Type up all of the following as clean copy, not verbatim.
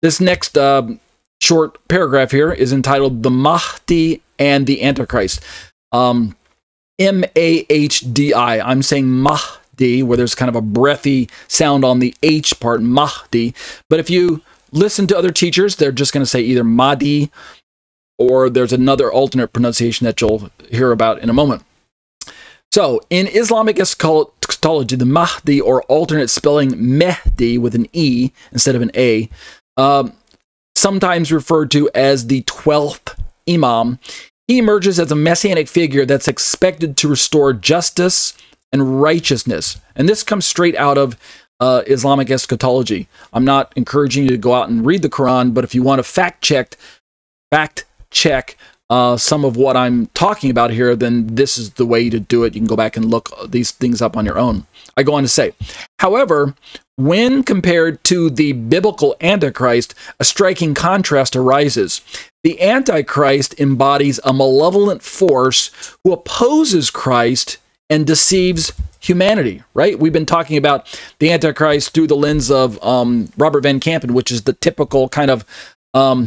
This next short paragraph here is entitled "The Mahdi and the Antichrist." M-A-H-D-I. I'm saying Mahdi, where there's kind of a breathy sound on the H part, Mahdi. But if you listen to other teachers, they're just going to say either Mahdi, or there's another alternate pronunciation that you'll hear about in a moment. So, in Islamic eschatology, the Mahdi, or alternate spelling Mehdi with an E instead of an A, sometimes referred to as the 12th Imam, he emerges as a messianic figure that's expected to restore justice and righteousness. And this comes straight out of Islamic eschatology. I'm not encouraging you to go out and read the Quran, but if you want to fact check some of what I'm talking about here, then this is the way to do it. You can go back and look these things up on your own. I go on to say, however, when compared to the biblical Antichrist, a striking contrast arises. The Antichrist embodies a malevolent force who opposes Christ and deceives humanity, right? We've been talking about the Antichrist through the lens of Robert Van Kampen, which is the typical kind of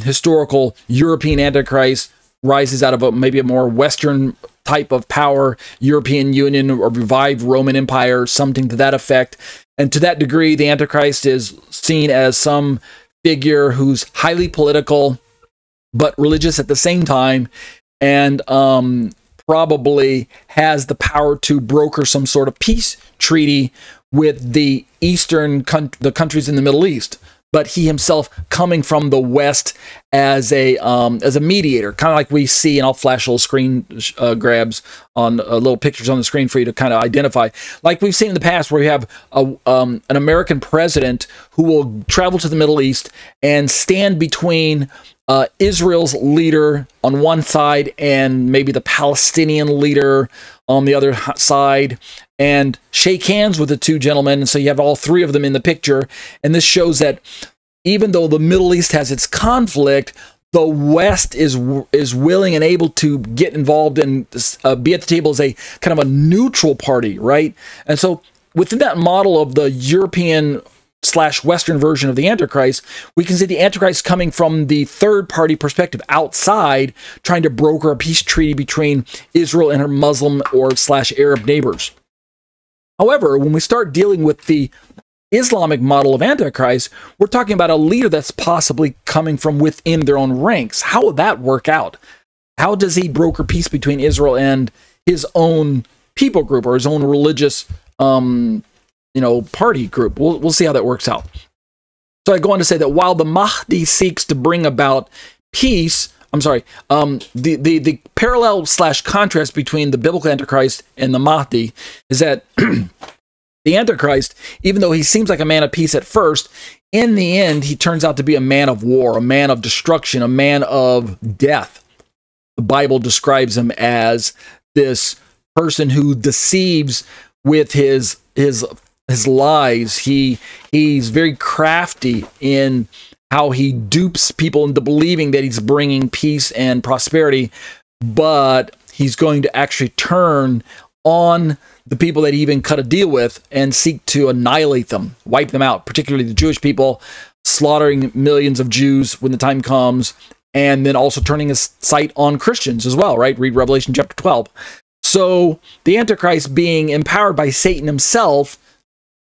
historical European Antichrist, rises out of maybe a more Western type of power, European Union or revived Roman Empire, something to that effect. And to that degree, the Antichrist is seen as some figure who's highly political, but religious at the same time, and probably has the power to broker some sort of peace treaty with the the countries in the Middle East. But he himself coming from the West as a mediator, kind of like we see, and I'll flash little screen grabs on little pictures on the screen for you to kind of identify, like we've seen in the past, where you have an American president who will travel to the Middle East and stand between Israel's leader on one side and maybe the Palestinian leader on the other side, and shake hands with the two gentlemen. And so you have all three of them in the picture. And this shows that even though the Middle East has its conflict, the West is willing and able to get involved and be at the table as a kind of a neutral party, right? And so within that model of the European / Western version of the Antichrist, we can see the Antichrist coming from the third party perspective outside, trying to broker a peace treaty between Israel and her Muslim or / Arab neighbors. However, when we start dealing with the Islamic model of Antichrist, we're talking about a leader that's possibly coming from within their own ranks. How would that work out? How does he broker peace between Israel and his own people group, or his own religious party group? We'll see how that works out. So I go on to say that while the Mahdi seeks to bring about peace, the parallel / contrast between the biblical Antichrist and the Mahdi is that the Antichrist, even though he seems like a man of peace at first, in the end, he turns out to be a man of war, a man of destruction, a man of death. The Bible describes him as this person who deceives with his lies. He's very crafty in how he dupes people into believing that he's bringing peace and prosperity, but he's going to actually turn on the people that he even cut a deal with and seek to annihilate them, wipe them out, particularly the Jewish people, slaughtering millions of Jews when the time comes, and then also turning his sight on Christians as well, right? Read Revelation chapter 12. So the Antichrist, being empowered by Satan himself,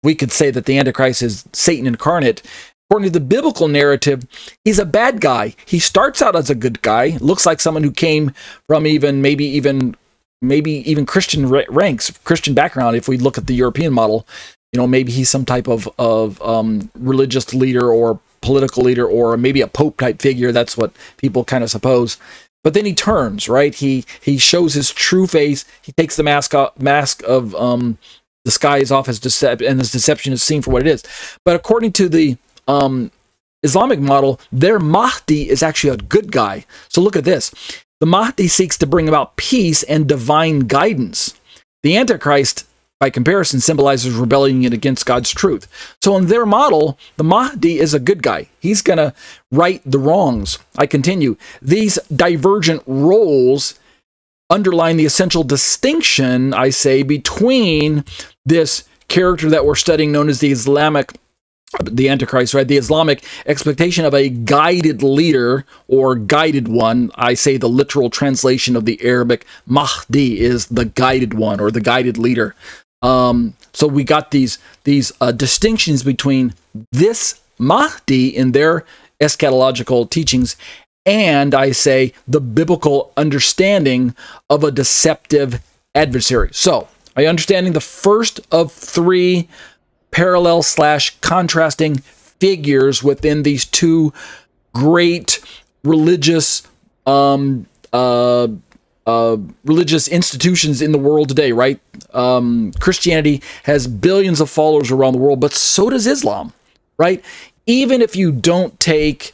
we could say that the Antichrist is Satan incarnate. According to the biblical narrative, he's a bad guy. He starts out as a good guy. Looks like someone who came from maybe even Christian ranks, Christian background. If we look at the European model, maybe he's some type of religious leader or political leader, or maybe a pope type figure. That's what people kind of suppose. But then he turns, right? He shows his true face. He takes the mask of disguise off his deception, and his deception is seen for what it is. But according to the Islamic model, their Mahdi is actually a good guy. So look at this. The Mahdi seeks to bring about peace and divine guidance. The Antichrist, by comparison, symbolizes rebelling against God's truth. So in their model, the Mahdi is a good guy. He's going to right the wrongs. I continue. These divergent roles underline the essential distinction, I say, between this character that we're studying known as the Islamic the Antichrist, right? The Islamic expectation of a guided leader or guided one. I say the literal translation of the Arabic Mahdi is the guided one or the guided leader. So we got these distinctions between this Mahdi in their eschatological teachings and, I say, the biblical understanding of a deceptive adversary. So, are you understanding the first of three parallel / contrasting figures within these two great religious religious institutions in the world today, right? Christianity has billions of followers around the world, but so does Islam, right? Even if you don't take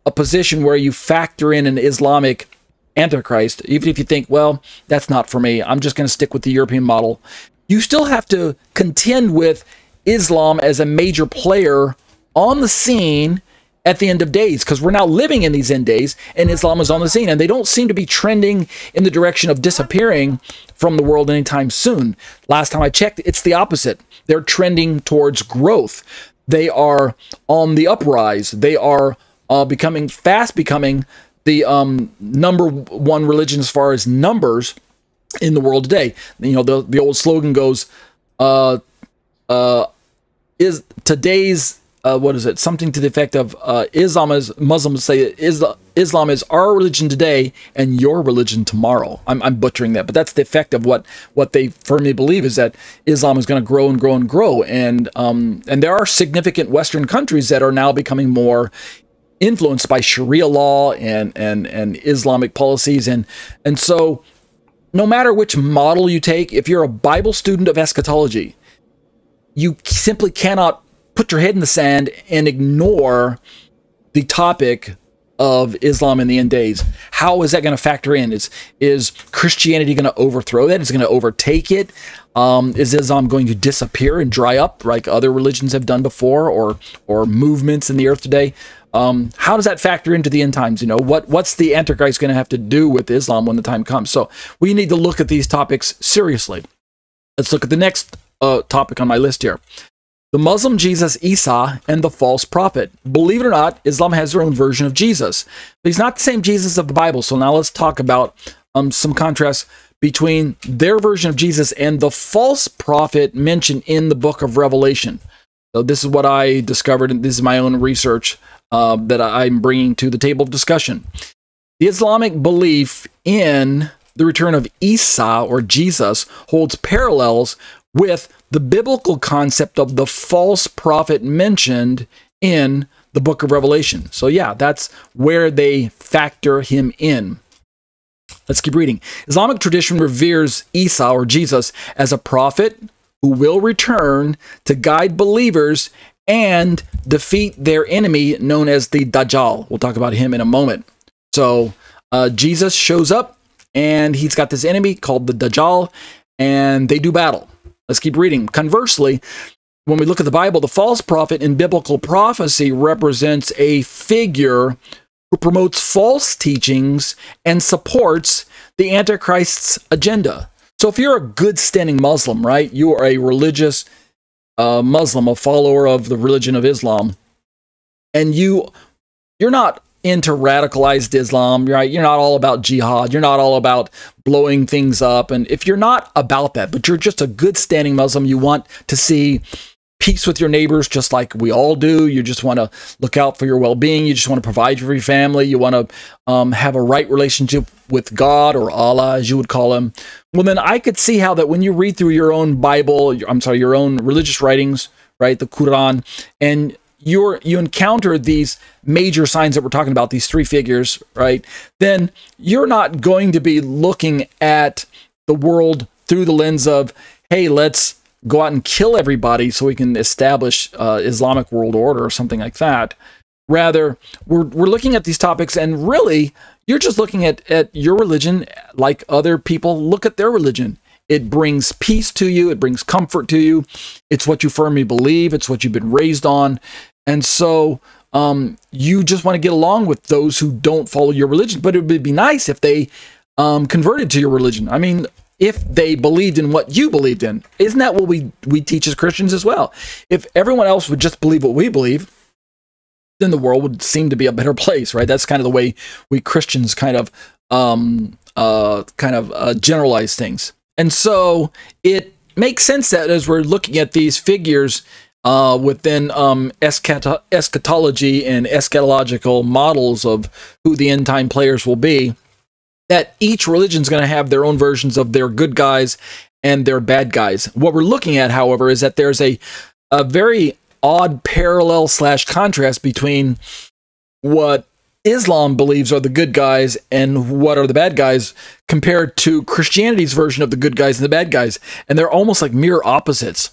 a position where you factor in an Islamic Antichrist, even if you think, well, that's not for me, I'm just going to stick with the European model, you still have to contend with Islam as a major player on the scene at the end of days, because we're now living in these end days, and Islam is on the scene, and they don't seem to be trending in the direction of disappearing from the world anytime soon. Last time I checked, it's the opposite. They're trending towards growth. They are on the uprise. They are fast becoming the number one religion as far as numbers in the world today. You know, the old slogan goes, is today's what is it? Something to the effect of Muslims say Islam is our religion today and your religion tomorrow. I'm butchering that, but that's the effect of what they firmly believe, is that Islam is going to grow and grow and grow. And there are significant Western countries that are now becoming more influenced by Sharia law and Islamic policies, and so no matter which model you take, if you're a Bible student of eschatology, you simply cannot put your head in the sand and ignore the topic of Islam in the end days. How is that going to factor in? Is Christianity going to overthrow that? Is it going to overtake it? Is Islam going to disappear and dry up like other religions have done before, or movements in the earth today? How does that factor into the end times? You know, what's the Antichrist going to have to do with Islam when the time comes? So we need to look at these topics seriously. Let's look at the next topic on my list here. The Muslim Jesus Isa and the false prophet. Believe it or not, Islam has their own version of Jesus, but he's not the same Jesus of the Bible. So now let's talk about some contrast between their version of Jesus and the false prophet mentioned in the book of Revelation. So this is what I discovered, and this is my own research that I'm bringing to the table of discussion. The Islamic belief in the return of Isa, or Jesus, holds parallels with the biblical concept of the false prophet mentioned in the book of Revelation. So yeah, that's where they factor him in. Let's keep reading. Islamic tradition reveres Isa, or Jesus, as a prophet who will return to guide believers and defeat their enemy known as the Dajjal. We'll talk about him in a moment. So Jesus shows up, and he's got this enemy called the Dajjal, and they do battle. Let's keep reading. Conversely, when we look at the Bible, the false prophet in biblical prophecy represents a figure who promotes false teachings and supports the Antichrist's agenda. So if you're a good standing Muslim, right, you are a religious Muslim, a follower of the religion of Islam, and you're not into radicalized Islam, right? You're not all about jihad. You're not all about blowing things up. And if you're not about that, but you're just a good standing Muslim, you want to see peace with your neighbors, just like we all do. You just want to look out for your well-being. You just want to provide for your family. You want to have a right relationship with God, or Allah, as you would call him. Well, then I could see how that when you read through your own Bible, your own religious writings, right, the Quran, and you encounter these major signs that we're talking about, these three figures, right, then you're not going to be looking at the world through the lens of, hey, let's go out and kill everybody so we can establish Islamic world order or something like that. Rather, we're looking at these topics, and really, you're just looking at your religion like other people look at their religion. It brings peace to you. It brings comfort to you. It's what you firmly believe. It's what you've been raised on. And so you just want to get along with those who don't follow your religion. But it would be nice if they converted to your religion. I mean, if they believed in what you believed in. Isn't that what we teach as Christians as well? If everyone else would just believe what we believe, then the world would seem to be a better place, right? That's kind of the way we Christians kind of generalize things. And so it makes sense that as we're looking at these figures within eschatology and eschatological models of who the end time players will be, that each religion is going to have their own versions of their good guys and their bad guys. What we're looking at, however, is that there's a very odd parallel / contrast between what Islam believes are the good guys and what are the bad guys compared to Christianity's version of the good guys and the bad guys. And they're almost like mirror opposites,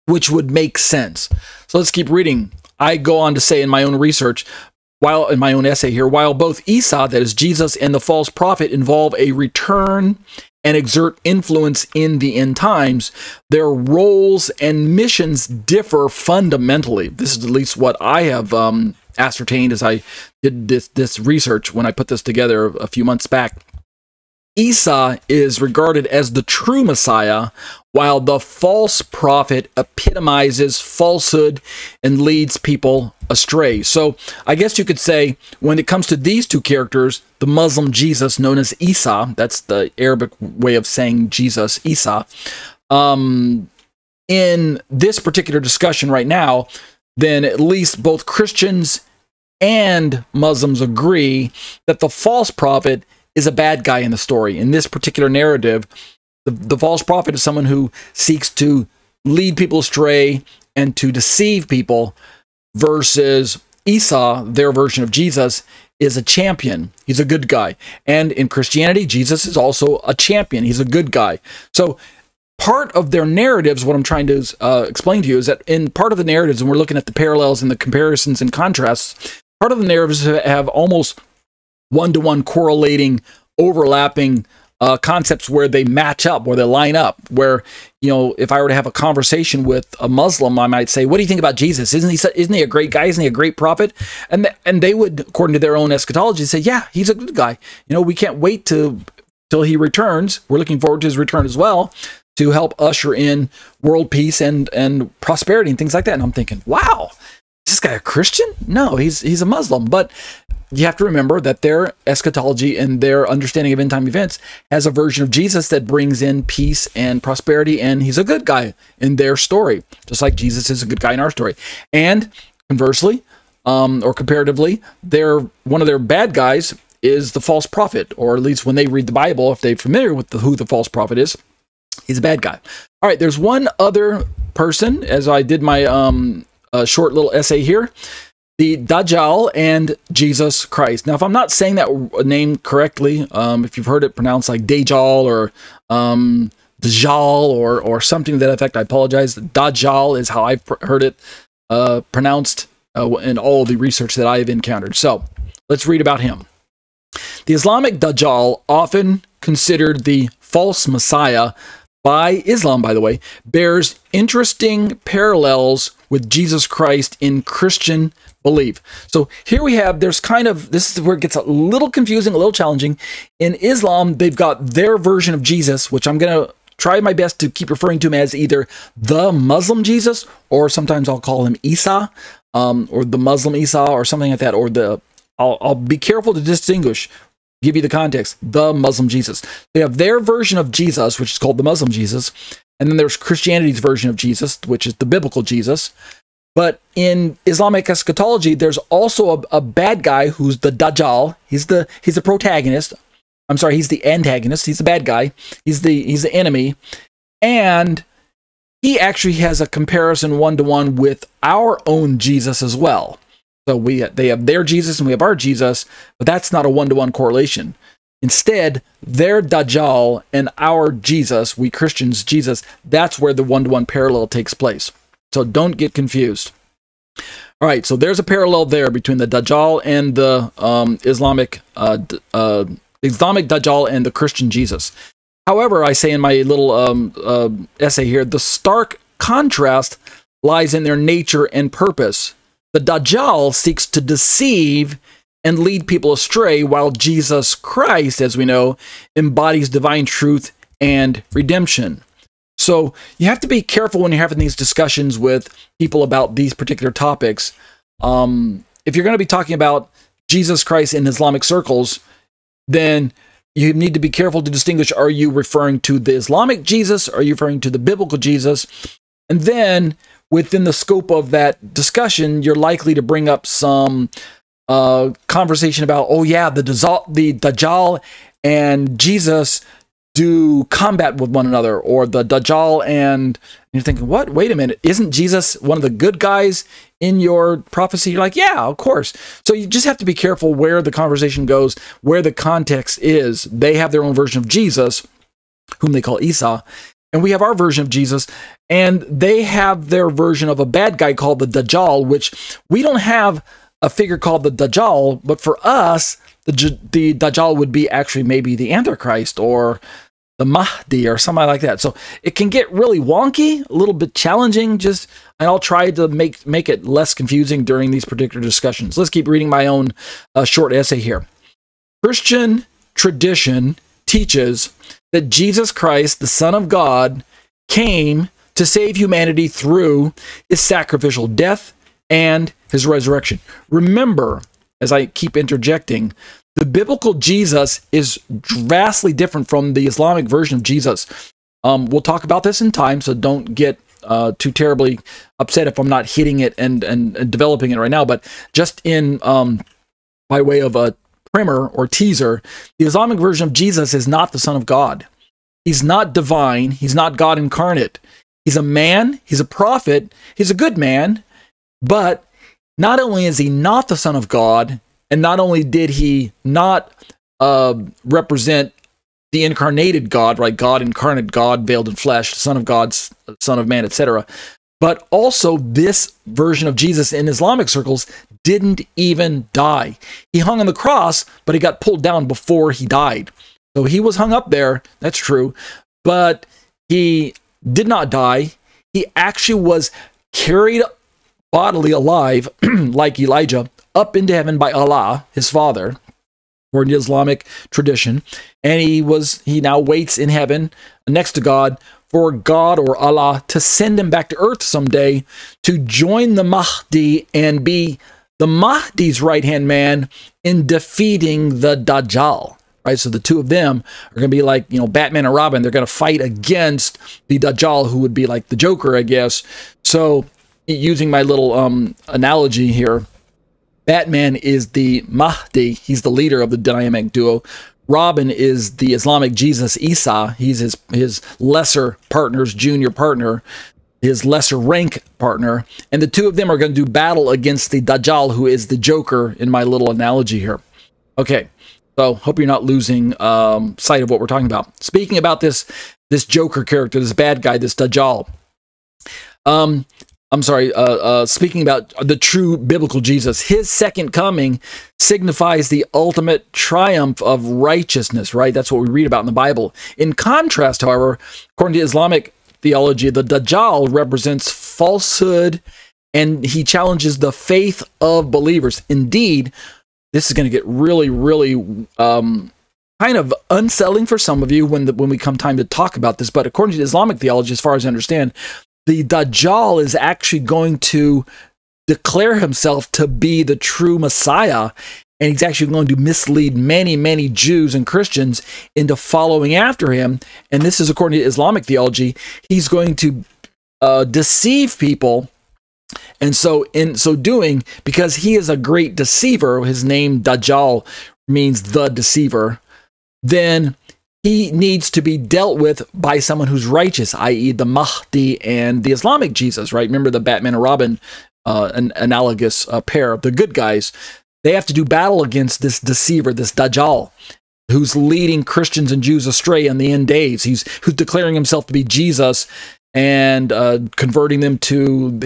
which would make sense. So let's keep reading. I go on to say in my own research, in my own essay here, while both Isa, that is Jesus, and the false prophet involve a return and exert influence in the end times, their roles and missions differ fundamentally. This is at least what I have ascertained as I did this research when I put this together a few months back. Isa is regarded as the true Messiah, while the false prophet epitomizes falsehood and leads people astray. So I guess you could say when it comes to these two characters, the Muslim Jesus known as Isa, that's the Arabic way of saying Jesus, Isa, in this particular discussion right now, then at least both Christians and Muslims agree that the false prophet is a bad guy in the story. In this particular narrative, the false prophet is someone who seeks to lead people astray and to deceive people, versus Isa, their version of Jesus, is a champion. He's a good guy. And in Christianity, Jesus is also a champion. He's a good guy. So part of their narratives, what I'm trying to explain to you, is that in part of the narratives, and we're looking at the parallels and the comparisons and contrasts, part of the narratives have almost one-to-one correlating, overlapping concepts where they match up, where they line up, where, you know, if I were to have a conversation with a Muslim, I might say, what do you think about Jesus? Isn't he a great guy? Isn't he a great prophet? And they would, according to their own eschatology, say, yeah, he's a good guy. You know, we can't wait till he returns. We're looking forward to his return as well, to help usher in world peace and prosperity and things like that. And I'm thinking, wow, is this guy a Christian? No, he's a Muslim. But you have to remember that their eschatology and their understanding of end-time events has a version of Jesus that brings in peace and prosperity, and he's a good guy in their story, just like Jesus is a good guy in our story. And conversely, or comparatively, one of their bad guys is the false prophet, or at least when they read the Bible, if they're familiar with who the false prophet is, he's a bad guy. All right, there's one other person, as I did my short little essay here, the Dajjal and Jesus Christ. Now, if I'm not saying that name correctly, if you've heard it pronounced like Dajjal or Dajjal or something to that effect, I apologize. Dajjal is how I've heard it pronounced in all the research that I've encountered. So let's read about him. The Islamic Dajjal, often considered the false Messiah by Islam, by the way, bears interesting parallels with Jesus Christ in Christian belief. So here we have, this is where it gets a little confusing, a little challenging. In Islam, they've got their version of Jesus, which I'm going to try my best to keep referring to him as either the Muslim Jesus, or sometimes I'll call him Isa, or the Muslim Isa, or something like that, or I'll be careful to distinguish, give you the context, the Muslim Jesus. They have their version of Jesus, which is called the Muslim Jesus, and then there's Christianity's version of Jesus, which is the biblical Jesus. But in Islamic eschatology, there's also a bad guy who's the Dajjal. He's the protagonist. I'm sorry, he's the antagonist. He's the bad guy. He's the enemy. And he actually has a comparison one-to-one with our own Jesus as well. So they have their Jesus and we have our Jesus, but that's not a one-to-one correlation. Instead, their Dajjal and our Jesus, we Christians' Jesus, that's where the one-to-one parallel takes place. So don't get confused. All right, so there's a parallel there between the Dajjal and the Islamic Dajjal and the Christian Jesus. However, I say in my little essay here, the stark contrast lies in their nature and purpose. The Dajjal seeks to deceive and lead people astray, while Jesus Christ, as we know, embodies divine truth and redemption. So you have to be careful when you're having these discussions with people about these particular topics. If you're going to be talking about Jesus Christ in Islamic circles, then you need to be careful to distinguish, are you referring to the Islamic Jesus? Or are you referring to the biblical Jesus? And then within the scope of that discussion, you're likely to bring up some conversation about, oh yeah, the Dajjal and Jesus do combat with one another, or the Dajjal and you're thinking, what? Wait a minute, isn't Jesus one of the good guys in your prophecy? You're like, yeah, of course. So you just have to be careful where the conversation goes, where the context is. They have their own version of Jesus, whom they call Isa, and we have our version of Jesus, and they have their version of a bad guy called the Dajjal, which we don't have a figure called the Dajjal, but for us, the Dajjal would be actually maybe the Antichrist or the Mahdi or something like that. So it can get really wonky, a little bit challenging, and I'll try to make it less confusing during these particular discussions. Let's keep reading my own short essay here. Christian tradition teaches that Jesus Christ, the Son of God, came to save humanity through his sacrificial death and his resurrection. Remember, as I keep interjecting, the biblical Jesus is vastly different from the Islamic version of Jesus. We'll talk about this in time, so don't get too terribly upset if I'm not hitting it and developing it right now. But just in by way of a primer or teaser, the Islamic version of Jesus is not the Son of God. He's not divine. He's not God incarnate. He's a man. He's a prophet. He's a good man. But not only is he not the Son of God, and not only did he not represent the incarnated God, right? God incarnate, God veiled in flesh, Son of God, Son of Man, etc. But also this version of Jesus in Islamic circles didn't even die. He hung on the cross, but he got pulled down before he died. So he was hung up there, that's true, but he did not die. He actually was carried bodily alive, like Elijah, up into heaven by Allah, his father, according to Islamic tradition. And he now waits in heaven next to God for God or Allah to send him back to earth someday to join the Mahdi and be the Mahdi's right-hand man in defeating the Dajjal. Right, so the two of them are going to be like, Batman and Robin. They're going to fight against the Dajjal, who would be like the Joker, I guess. So, using my little analogy here, Batman is the Mahdi. He's the leader of the dynamic duo. Robin is the Islamic Jesus Isa. He's his lesser partner's junior partner, his lesser rank partner. And the two of them are going to do battle against the Dajjal, who is the Joker in my little analogy here. Okay. So, hope you're not losing sight of what we're talking about. Speaking about this Joker character, this bad guy, this Dajjal. Speaking about the true biblical Jesus, his second coming signifies the ultimate triumph of righteousness, right? That's what we read about in the Bible. In contrast, however, according to Islamic theology, the Dajjal represents falsehood, and he challenges the faith of believers. Indeed, this is going to get really, really kind of unsettling for some of you when we come time to talk about this. But according to Islamic theology, as far as I understand, the Dajjal is actually going to declare himself to be the true Messiah, and he's actually going to mislead many, many Jews and Christians into following after him. And this is according to Islamic theology. He's going to deceive people. And so in so doing, because he is a great deceiver, his name Dajjal means the deceiver, then he needs to be dealt with by someone who's righteous, i.e. the Mahdi and the Islamic Jesus, right? Remember the Batman and Robin an analogous pair, the good guys. They have to do battle against this deceiver, this Dajjal, who's leading Christians and Jews astray in the end days. Who's declaring himself to be Jesus and converting them to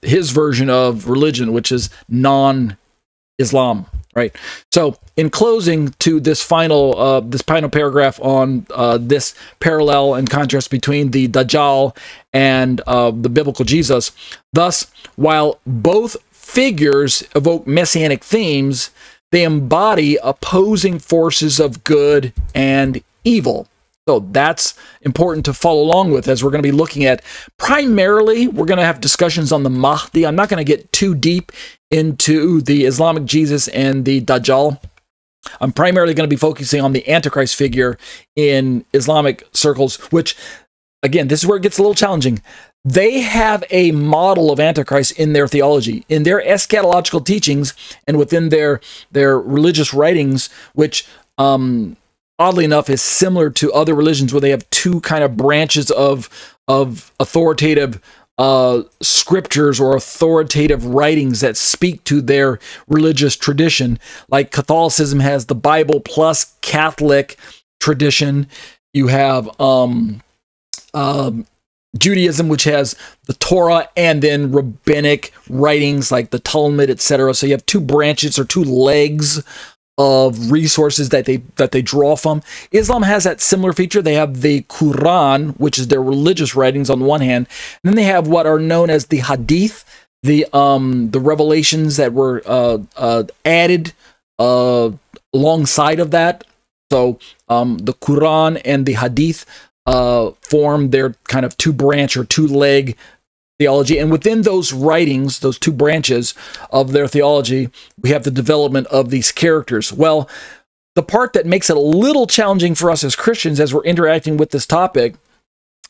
his version of religion, which is non-Islam, right? So, in closing to this final paragraph on this parallel and contrast between the Dajjal and the biblical Jesus, thus, while both figures evoke messianic themes, they embody opposing forces of good and evil. So that's important to follow along with, as we're going to be looking at. Primarily, we're going to have discussions on the Mahdi. I'm not going to get too deep into the Islamic Jesus and the Dajjal. I'm primarily going to be focusing on the Antichrist figure in Islamic circles, which, again, this is where it gets a little challenging. They have a model of Antichrist in their theology, in their eschatological teachings, and within their religious writings, which oddly enough is similar to other religions, where they have two kind of branches of authoritative scriptures or authoritative writings that speak to their religious tradition. Like Catholicism has the Bible plus Catholic tradition. You have Judaism, which has the Torah and then rabbinic writings like the Talmud, etc. So you have two branches or two legs of resources that they draw from. Islam has that similar feature. They have the Quran, which is their religious writings on the one hand, and then they have what are known as the Hadith, the revelations that were added alongside of that. So the Quran and the Hadith form their kind of two-branch or two-leg theology. And within those writings, those two branches of their theology, we have the development of these characters. Well, the part that makes it a little challenging for us as Christians as we're interacting with this topic,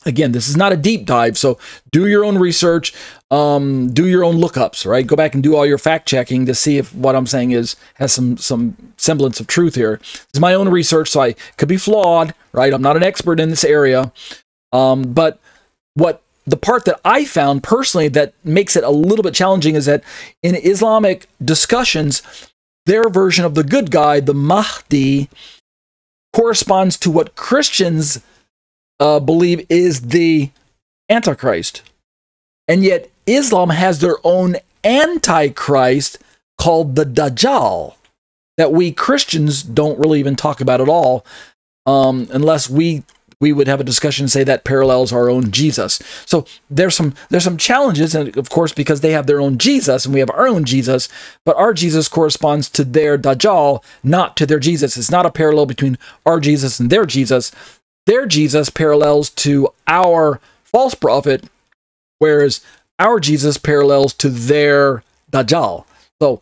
again, this is not a deep dive, so do your own research, do your own lookups, right? Go back and do all your fact-checking to see if what I'm saying has some semblance of truth here. This is my own research, so I could be flawed, right? I'm not an expert in this area, but the part that I found personally that makes it a little bit challenging is that in Islamic discussions, their version of the good guy, the Mahdi, corresponds to what Christians believe is the Antichrist. And yet Islam has their own Antichrist called the Dajjal that we Christians don't really even talk about at all, unless we would have a discussion and say that parallels our own Jesus. So there's some challenges, and of course, because they have their own Jesus and we have our own Jesus, but our Jesus corresponds to their Dajjal, not to their Jesus. It's not a parallel between our Jesus and their Jesus. Their Jesus parallels to our false prophet, whereas our Jesus parallels to their Dajjal. So